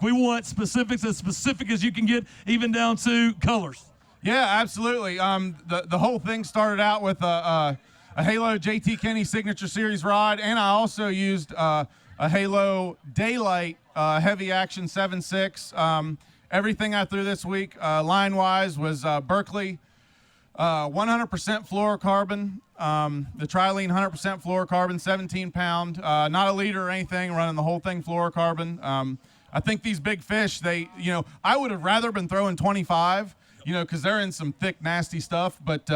We want specifics, as specific as you can get, even down to colors. Yeah, absolutely. The whole thing started out with a Halo JT Kenney Signature Series rod, and I also used a Halo Daylight Heavy Action 7.6. Everything I threw this week, line-wise, was Berkeley 100% fluorocarbon. The Trilene 100% fluorocarbon, 17-pound, not a liter or anything, running the whole thing fluorocarbon. I think these big fish, I would have rather been throwing 25, because they're in some thick, nasty stuff. But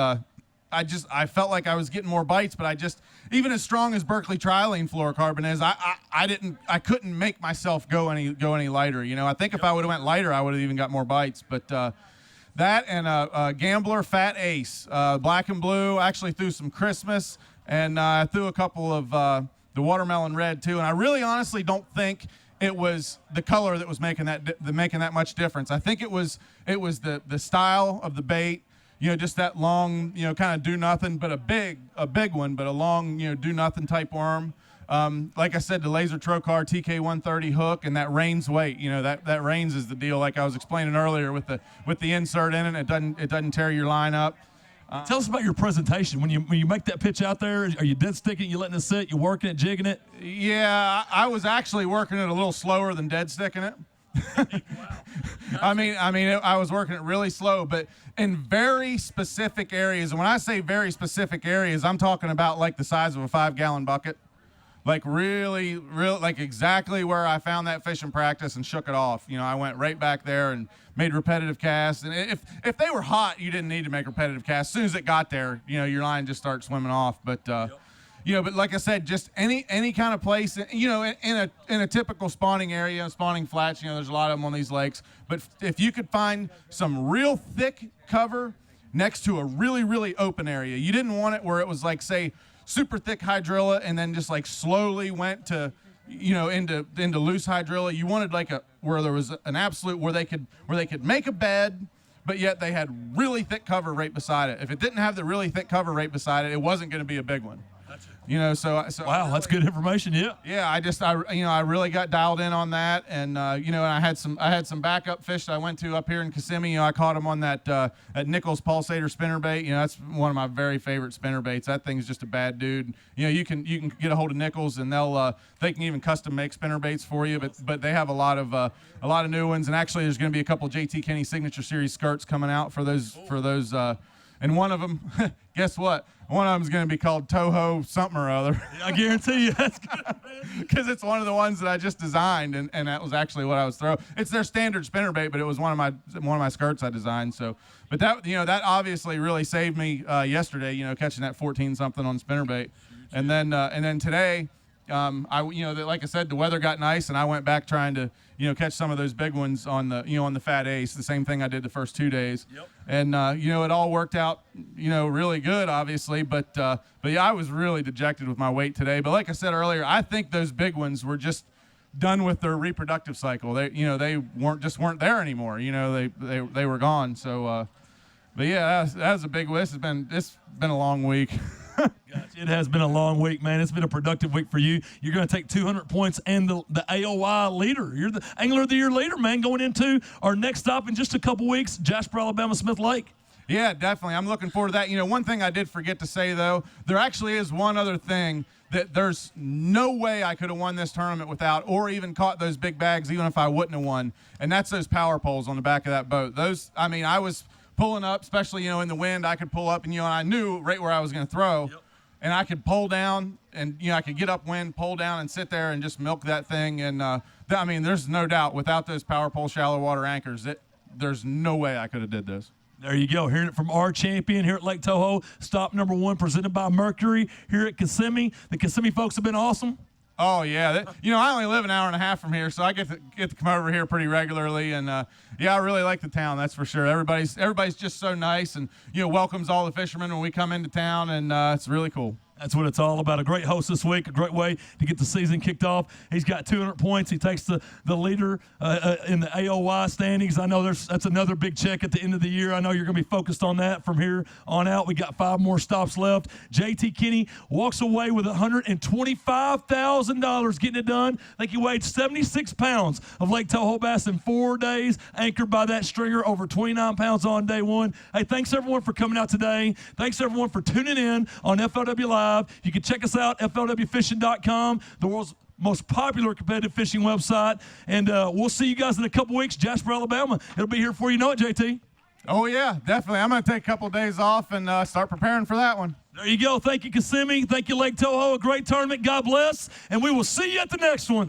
I felt like I was getting more bites. But even as strong as Berkeley Trilene fluorocarbon is, I couldn't make myself go any lighter. I think if I would have went lighter, I would have even got more bites. But that and a Gambler Fat Ace, black and blue. I actually threw some Christmas, and I threw a couple of the watermelon red too. And I really honestly don't think it was the color that was making that much difference. I think it was the style of the bait, just that long, kind of do nothing, but a big one, but a long, do nothing type worm. Like I said, the Laser Trocar TK130 hook and that Rains weight, that Rains is the deal. Like I was explaining earlier with the insert in it, it doesn't tear your line up. Tell us about your presentation. When you make that pitch out there, are you dead sticking? You letting it sit? You working it, jigging it? Yeah, I was actually working it a little slower than dead sticking it. Wow. I was working it really slow, but in very specific areas. And when I say very specific areas, I'm talking about like the size of a 5-gallon bucket. Like really, like exactly where I found that fish in practice and shook it off. I went right back there and made repetitive casts. And if they were hot, you didn't need to make repetitive casts. As soon as it got there, your line just starts swimming off. But but like I said, just any kind of place, in a typical spawning area, spawning flats. There's a lot of them on these lakes. But if you could find some real thick cover next to a really, really open area, you didn't want it where it was like, say, super thick hydrilla and then just like slowly went to into loose hydrilla. You wanted like where there was an absolute where they could make a bed, but yet they had really thick cover right beside it. If it didn't have the really thick cover right beside it, it wasn't going to be a big one. So wow, that's good information. Yeah, I really got dialed in on that, and and I had some backup fish that I went to up here in Kissimmee. I caught them on that at Nichols Pulsator spinnerbait. That's one of my very favorite spinnerbaits. That thing's just a bad dude. You can get a hold of Nichols, and they can even custom make spinnerbaits for you. But they have a lot of new ones, and actually there's going to be a couple JT Kenney Signature Series skirts coming out for those. And one of them, guess what? One of them is going to be called Toho something or other. I guarantee you that's good, because it's one of the ones that I just designed, and that was actually what I was throwing. It's their standard spinnerbait, but it was one of my skirts I designed. So, but that obviously really saved me yesterday. Catching that 14-something on spinnerbait, and then today, like I said, the weather got nice, and I went back trying to catch some of those big ones on the Fat Ace. The same thing I did the first 2 days. Yep. And it all worked out really good, obviously. But yeah, I was really dejected with my weight today. But like I said earlier, I think those big ones were just done with their reproductive cycle. They weren't there anymore. They were gone. So, but yeah, that was a big list. It's been a long week. Gotcha. It has been a long week, man. It's been a productive week for you. You're going to take 200 points and the AOY leader. You're the Angler of the Year leader, man, going into our next stop in just a couple weeks, Jasper, Alabama, Smith Lake. Yeah, definitely. I'm looking forward to that. One thing I did forget to say, though, there actually is one other thing that there's no way I could have won this tournament without, or even caught those big bags, even if I wouldn't have won, and that's those power poles on the back of that boat. I was pulling up, especially, in the wind. I could pull up, and I knew right where I was going to throw. Yep. And I could pull down, and I could get upwind, pull down, and sit there and just milk that thing. And there's no doubt, without those power pole shallow water anchors, there's no way I could have did this. There you go. Hearing it from our champion here at Lake Toho. Stop number 1 presented by Mercury here at Kissimmee. The Kissimmee folks have been awesome. Oh, yeah. I only live an hour and a half from here, so I get to come over here pretty regularly. And, yeah, I really like the town, that's for sure. Everybody's just so nice and, welcomes all the fishermen when we come into town, and it's really cool. That's what it's all about. A great host this week, a great way to get the season kicked off. He's got 200 points. He takes the leader in the AOY standings. I know that's another big check at the end of the year. I know you're going to be focused on that from here on out. We got 5 more stops left. JT Kenney walks away with $125,000 getting it done. I think he weighed 76 pounds of Lake Toho bass in 4 days, anchored by that stringer, over 29 pounds on day one. Hey, thanks everyone for coming out today. Thanks everyone for tuning in on FLW Live. You can check us out, flwfishing.com, the world's most popular competitive fishing website. And we'll see you guys in a couple weeks. Jasper, Alabama. It'll be here before you know it, JT. Oh, yeah, definitely. I'm going to take a couple of days off and start preparing for that one. There you go. Thank you, Kissimmee. Thank you, Lake Toho. A great tournament. God bless. And we will see you at the next one.